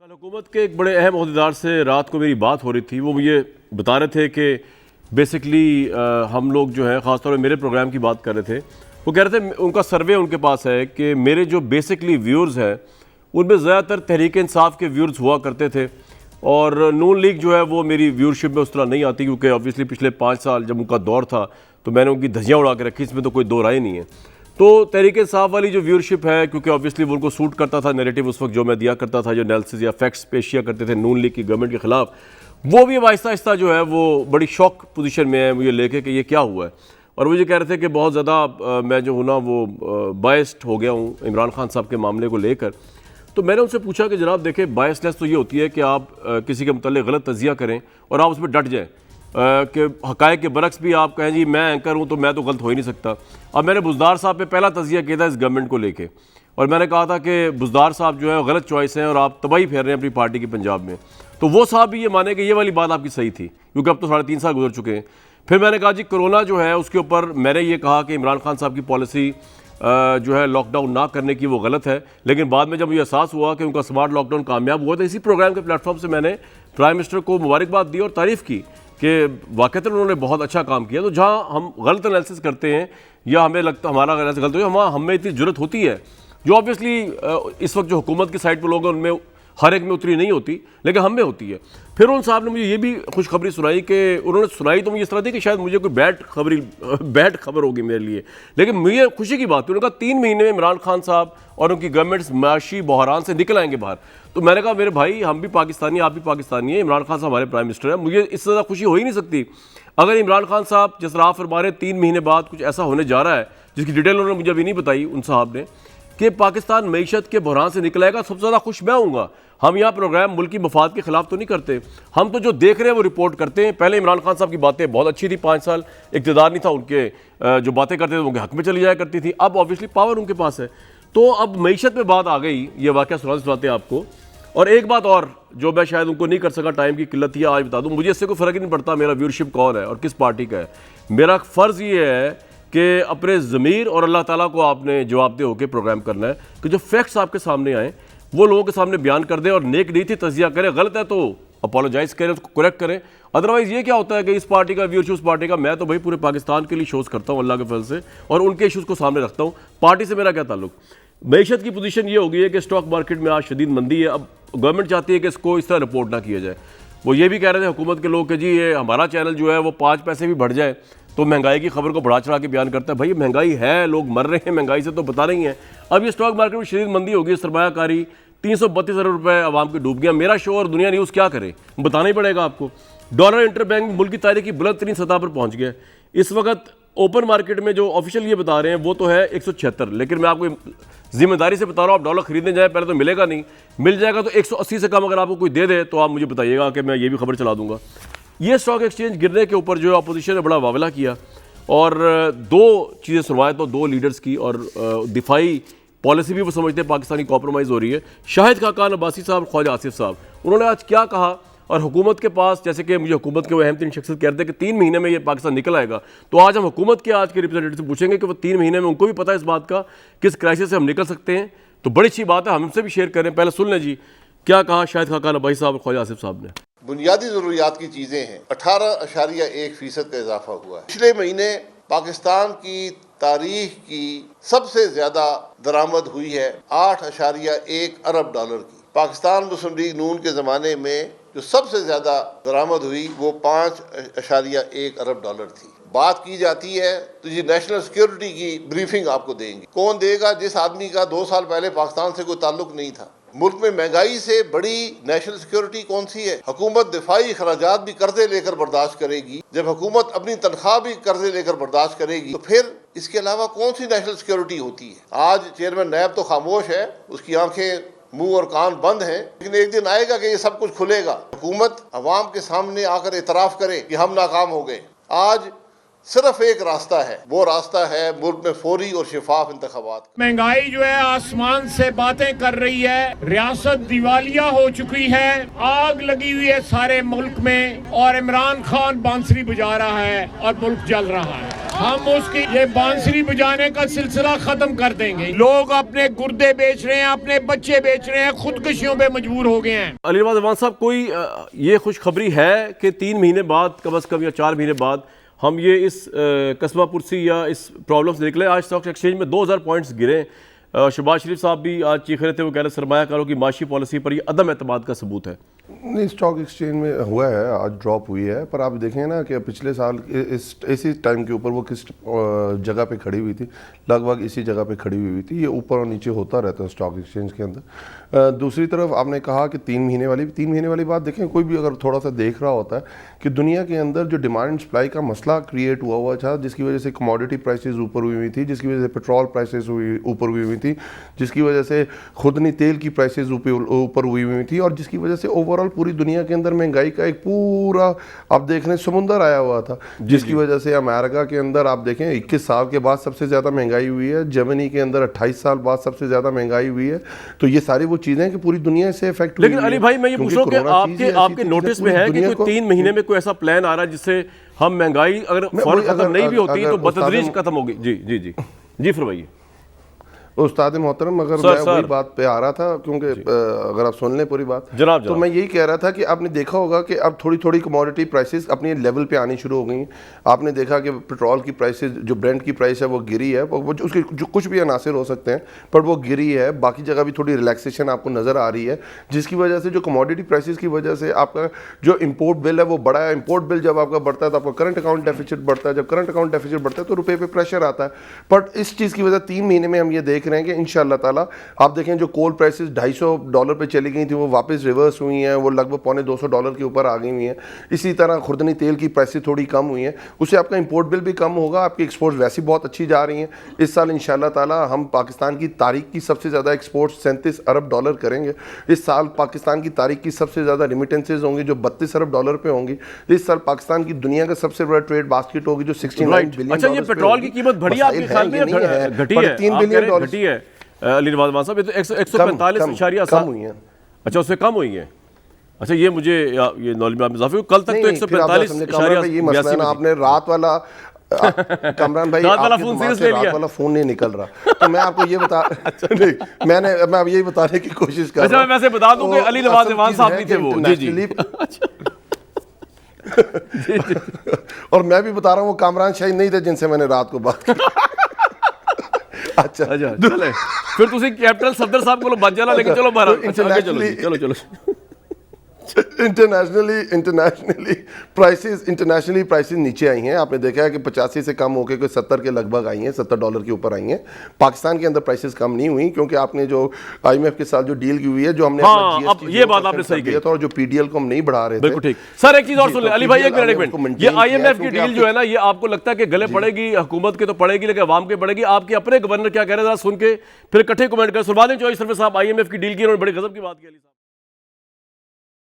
कल हुकूमत के एक बड़े अहम ओहदेदार से रात को मेरी बात हो रही थी। वो मुझे बता रहे थे कि बेसिकली हम लोग जो है ख़ासतौर पर मेरे प्रोग्राम की बात कर रहे थे। वो कह रहे थे उनका सर्वे उनके पास है कि मेरे जो बेसिकली व्यूअर्स हैं उनमें ज़्यादातर तहरीक इंसाफ के व्यूअर्स हुआ करते थे और नून लीग जो है वो मेरी व्यूअरशिप में उस तरह नहीं आती, क्योंकि ऑब्वियसली पिछले 5 साल जब उनका दौर था तो मैंने उनकी धज्जियाँ उड़ा के रखी, इसमें तो कोई दो राय नहीं है। तो तहरीक इंसाफ वाली जो व्यूअरशिप है, क्योंकि ऑब्वियसली वो उनको सूट करता था नैरेटिव उस वक्त जो मैं दिया करता था, जो एनालिसिस या फैक्ट्स पेश किया करते थे नून लीग की गवर्नमेंट के ख़िलाफ़, वो भी अब आहिस्ता आहिस्ता जो है वो बड़ी शॉक पोजीशन में है मुझे लेके कि ये क्या हुआ है। और मुझे कह रहे थे कि बहुत ज़्यादा मैं जो हूँ ना वो बायस्ड हो गया हूँ इमरान खान साहब के मामले को लेकर। तो मैंने उनसे पूछा कि जनाब देखें, बायसनेस तो ये होती है कि आप किसी के मतलब गलत तजिया करें और आप उसमें डट जाएँ कि हक़ाइक़ के बरक्स भी आप कहें जी मैं एंकर हूँ तो मैं तो गलत हो ही नहीं सकता। अब मैंने बुज़दार साहब पे पहला तजिया किया था इस गवर्नमेंट को लेके, और मैंने कहा था कि बुज़दार साहब जो है गलत चॉइस हैं और आप तबाही फेर रहे हैं अपनी पार्टी की पंजाब में। तो वो साहब भी ये माने कि ये वाली बात आपकी सही थी, क्योंकि अब तो 3.5 साल गुजर चुके हैं। फिर मैंने कहा जी कोरोना जो है उसके ऊपर मैंने ये कहा कि इमरान खान साहब की पॉलिसी जो है लॉकडाउन ना करने की वो गलत है, लेकिन बाद में जब मुझे एहसास हुआ कि उनका स्मार्ट लॉकडाउन कामयाब हुआ तो इसी प्रोग्राम के प्लेटफॉर्म से मैंने प्राइम मिनिस्टर को मुबारकबाद दी और तारीफ़ की कि वाकई उन्होंने बहुत अच्छा काम किया। तो जहाँ हम गलत एनालिसिस करते हैं या हमें लगता हमारा एनालिसिस गलत हो, हमें इतनी ज़रूरत होती है जो ऑब्वियसली इस वक्त जो हुकूमत की साइड पर लोग हैं उनमें हर एक में उतरी नहीं होती, लेकिन हम में होती है। फिर उन साहब ने मुझे ये भी खुशखबरी सुनाई कि उन्होंने सुनाई तो मुझे इस तरह थी कि शायद मुझे कोई बैड खबर होगी मेरे लिए, लेकिन मुझे खुशी की बात थी। उन्होंने कहा 3 महीने में इमरान खान साहब और उनकी गवर्नमेंट माशी बहरान से निकल आएंगे बाहर। तो मैंने कहा मेरे भाई हम भी पाकिस्तानी, आप भी पाकिस्तानी हैं, इमरान खान साहब हमारे प्राइम मिनिस्टर हैं, मुझे इससे ज़्यादा खुशी हो ही नहीं सकती अगर इमरान खान साहब जिस तरह आप फरमा रहे 3 महीने बाद कुछ ऐसा होने जा रहा है जिसकी डिटेल उन्होंने मुझे अभी नहीं बताई उन साहब ने, कि पाकिस्तान मईशत के बहरान से निकलेगा। सबसे ज़्यादा खुश मैं हूँगा। हम यहाँ प्रोग्राम मुल्की मफाद के खिलाफ तो नहीं करते, हम तो जो देख रहे हैं वो रिपोर्ट करते हैं। पहले इमरान खान साहब की बातें बहुत अच्छी थी, 5 साल इक़्तिदार नहीं था उनके, जो बातें करते थे उनके हक में चली जाया करती थी। अब ऑब्वियसली पावर उनके पास है, तो अब मईशत में बात आ गई। ये वाक़या सुनाते आपको। और एक बात और जो मैं शायद उनको नहीं कर सका, टाइम की किल्लत थी, आज बता दूँ, मुझे इससे कोई फ़र्क ही नहीं पड़ता मेरा व्यूअरशिप कौन है और किस पार्टी का है। मेरा फ़र्ज़ ये है कि अपने ज़मीर और अल्लाह ताला को आपने जवाबदेह होकर प्रोग्राम करना है कि जो फैक्ट्स आपके सामने आएँ वो लोगों के सामने बयान कर दें और नेक नीति तजिया करें। गलत है तो अपोलोजाइज़ करें, उसको करेक्ट करें। अदरवाइज़ ये क्या होता है कि इस पार्टी का व्यूअरशिप उस पार्टी का, मैं तो भाई पूरे पाकिस्तान के लिए शोज़ करता हूँ अल्लाह के फजल से और उनके इशूज़ को सामने रखता हूँ। पार्टी से मेरा क्या ताल्लुक। मईशत की पोजीशन ये हो गई है कि स्टॉक मार्केट में आज शदीद मंदी है। अब गवर्नमेंट चाहती है कि इसको इस तरह रिपोर्ट ना किया जाए। वो ये भी कह रहे थे हुकूमत के लोग कि जी ये हमारा चैनल जो है वो 5 पैसे भी बढ़ जाए तो महंगाई की खबर को बढ़ा चढ़ा के बयान करता है। भाई महंगाई है, लोग मर रहे हैं, महंगाई से तो बता रही हैं। अब ये स्टॉक मार्केट में शदीद मंदी होगी, सरमायाकारी 332 अरब रुपये आवाम की डूब गया। मेरा शो और दुनिया न्यूज़ क्या करे, बताना ही पड़ेगा आपको। डॉलर इंटरबैंक मुल्क की तारीख की बुलंद तरीन सतह पर पहुंच गया। इस वक्त ओपन मार्केट में जो ऑफिशियल ये बता रहे हैं वो तो है 176, लेकिन मैं आपको जिम्मेदारी से बता रहा हूँ, आप डॉलर खरीदने जाए पहले तो मिलेगा नहीं, मिल जाएगा तो 180 से कम अगर आपको कोई दे दे तो आप मुझे बताइएगा कि मैं ये भी खबर चला दूंगा। ये स्टॉक एक्सचेंज गिरने के ऊपर जो अपोजिशन ने बड़ा वावला किया और 2 चीज़ें सुनवाएं तो 2 लीडर्स की, और दिफाई पॉलिसी भी वो समझते हैं पाकिस्तानी कॉम्प्रोमाइज़ हो रही है। शाहिद खाकान अब्बासी साहब, ख्वाजा आसिफ साहब, उन्होंने आज क्या कहा, और हुकूमत के पास जैसे कि मुझे हुकूमत के वो अहम 3 शख्सियत कहते हैं कि 3 महीने में ये पाकिस्तान निकल आएगा, तो आज हम हुकूमत के आज के रिप्रेजेंटेटिव से पूछेंगे कि वो 3 महीने में उनको भी पता है इस बात का किस क्राइसिस से हम निकल सकते हैं। तो बड़ी अच्छी बात है, हमसे भी शेयर करें। पहले सुन लें जी क्या कहा शाहिद खाकान अब्बासी साहब और ख्वाजा आसिफ साहब ने। बुनियादी ज़रूरियात की चीज़ें हैं, 18.1% का इजाफा हुआ है। पिछले महीने पाकिस्तान की तारीख की सबसे ज़्यादा दरामद हुई है 8.1 अरब डॉलर की। पाकिस्तान मुस्लिम लीग नून के ज़माने में जो सबसे ज़्यादा दरामद हुई वो 5.1 अरब डॉलर थी। बात की जाती है तो ये नेशनल सिक्योरिटी की ब्रीफिंग आपको देंगे। कौन देगा जिस आदमी का 2 साल पहले पाकिस्तान से कोई ताल्लुक नहीं था। मुल्क में महंगाई से बड़ी नेशनल सिक्योरिटी कौन सी है। हुकूमत दिफाई खराजात भी कर्जे लेकर बर्दाश्त करेगी, जब हुकूमत अपनी तनख्वाह भी कर्जे लेकर बर्दाश्त करेगी तो फिर इसके अलावा कौन सी नेशनल सिक्योरिटी होती है। आज चेयरमैन नैब तो खामोश है, उसकी आंखें मुंह और कान बंद हैं, लेकिन एक दिन आएगा कि ये सब कुछ खुलेगा। हुकूमत अवाम के सामने आकर एतराफ़ करे कि हम नाकाम हो गए। आज सिर्फ एक रास्ता है, वो रास्ता है मुल्क में फौरी और शफाफ इंतखाबात। महंगाई जो है आसमान से बातें कर रही है, रियासत दिवालिया हो चुकी है, आग लगी हुई है सारे मुल्क में और इमरान खान बांसुरी बजा रहा है और मुल्क जल रहा है। हम उसकी ये बांसुरी बजाने का सिलसिला खत्म कर देंगे। लोग अपने गुर्दे बेच रहे हैं, अपने बच्चे बेच रहे हैं, खुदकुशियों पे मजबूर हो गए हैं। अली रिजवान जमान साहब, कोई ये खुशखबरी है कि 3 महीने बाद कम से कम या 4 महीने बाद हम ये इस कस्बा पुरसी या इस प्रॉब्लम से निकले? आज स्टॉक एक्सचेंज में 2000 पॉइंट्स गिरे। शहबाज शरीफ साहब भी आज चीख रहे थे, वो कह रहे सरमायाकारों की माशी पॉलिसी पर ये अदम एतमाद का सबूत है। नहीं, स्टॉक एक्सचेंज में हुआ है, आज ड्रॉप हुई है, पर आप देखें ना कि पिछले साल इसी टाइम के ऊपर वो किस जगह पे खड़ी हुई थी, लगभग इसी जगह पे खड़ी हुई थी। ये ऊपर और नीचे होता रहता है स्टॉक एक्सचेंज के अंदर। दूसरी तरफ आपने कहा कि 3 महीने वाली बात देखें, कोई भी अगर थोड़ा सा देख रहा होता है कि दुनिया के अंदर जो डिमांड एंड सप्लाई का मसला क्रिएट हुआ था, जिसकी वजह से कमोडिटी प्राइसेस ऊपर हुई थी, जिसकी वजह से पेट्रोल प्राइसेस ऊपर हुई थी, जिसकी वजह से खुदनी तेल की प्राइसेस ऊपर हुई थी, और जिसकी वजह से ओवरऑल पूरी दुनिया के अंदर महंगाई का एक पूरा आप देख रहे समुंदर आया हुआ था, जिसकी वजह से अमेरिका के अंदर आप देखें 21 साल के बाद सबसे ज़्यादा महंगाई हुई है, जर्मनी के अंदर 28 साल बाद सबसे ज़्यादा महंगाई हुई है। तो ये सारी वो चीज़ें कि पूरी दुनिया से इफेक्ट। लेकिन अली भाई, मैं ये पूछ रहा हूं कि आपके नोटिस में है कि कोई 3 महीने में कोई ऐसा प्लान आ रहा है जिससे हम महंगाई अगर फौरन खत्म नहीं भी होती तो बतदरीज खत्म होगी? जी जी जी जी, फरमाइए उस्ताद मोहतरम। अगर मैं वही बात पे आ रहा था, क्योंकि अगर आप सुन लें पूरी बात, जनाब, तो मैं यही कह रहा था कि आपने देखा होगा कि अब थोड़ी थोड़ी कमोडिटी प्राइसेस अपने लेवल पे आनी शुरू हो गई। आपने देखा कि पेट्रोल की प्राइसेस, जो ब्रेंट की प्राइस है वो गिरी है, वो उसके जो कुछ भी अनासर हो सकते हैं, पर वो गिरी है। बाकी जगह भी थोड़ी रिलैक्सेशन आपको नज़र आ रही है, जिसकी वजह से जो कमोडिटी प्राइसेस की वजह से आपका जो इम्पोर्ट बिल है वो बढ़ा है। इम्पोर्ट बिल जब आपका बढ़ता है तो आपका करंट अकाउंट डेफिसिट बढ़ता है, जब करंट अकाउंट डेफिसिट बढ़ता है तो रुपये पे प्रेशर आता है। बट इस चीज़ की वजह 3 महीने में हम ये देख रहे हैं कि इंशाअल्लाह आप देखें जो कोल प्राइसेस $250 पे चली गई थी वो वापस रिवर्स हुई हैं, वो लगभग $250 के ऊपर आ गई हुई हैं। इसी तरह खुर्दनी तेल की प्राइसेस थोड़ी कम हुई हैं, उससे आपका इंपोर्ट बिल भी कम होगा, आपकी एक्सपोर्ट्स वैसे बहुत अच्छी जा रही हैं। इस साल इंशाअल्लाह ताला हम पाकिस्तान की तारीख की सबसे ज़्यादा एक्सपोर्ट $37 अरब करेंगे। इस साल पाकिस्तान की तारीख की सबसे ज़्यादा रिमिटेंसेज होंगी जो $32 अरब पे होंगी। इस साल पाकिस्तान की दुनिया का सबसे बड़ा ट्रेड बास्केट होगी जो 69 बिलियन। अच्छा, ये पेट्रोल की कीमत बढ़ी आपके ख्याल में घटी है? $3 बिलियन घटी है अली रिजवान साहब, ये तो 145.7 कम हुई है। अच्छा, उससे कम हुई है। अच्छा, ये मुझे ये नॉलेज में इजाफा, कल तक तो 145.82। आपने रात वाला कमरान भाई रात वाला फोन नहीं निकल रहा, तो मैं आपको ये बता नहीं, मैं अब यही बताने की कोशिश कर रहा हूं। मैं वैसे बता दूं कि अली रिजवान साहब नहीं थे वो। जी जी और मैं भी बता रहा हूँ वो कामरान शाही नहीं थे जिनसे मैंने रात को बात की। अच्छा चले फिर तुसी कैप्टन सफदर साहब को बच जाना, लेकिन चलो बाहर चलो इंटरनेशनली प्राइसेस नीचे आई हैं। आपने देखा है कि 85 से कम होकर कोई 70 के लगभग आई हैं, $70 के ऊपर आई हैं। पाकिस्तान के अंदर प्राइसेस कम नहीं हुई, क्योंकि आपने जो IMF के साथ जो डील की हुई है, जो हमने अब ये बात आपने सही कही था, और जो PDL को हम नहीं बढ़ा रहे थे। बिल्कुल ठीक। सर, एक चीज और सुन ले अली भाई, एक मिनट, ये IMF की डील जो है ना, ये आपको लगता है कि गले पड़ेगी हुकूमत के? तो पड़ेगी, लेकिन अवाम के पड़ेगी। आपके अपने गवर्नर क्या कह रहे हैं, जरा सुन के फिर इकट्ठे कमेंट कर। सुरबानी चौधरी साहब IMF की डील की, उन्होंने बड़े गजब की बात की।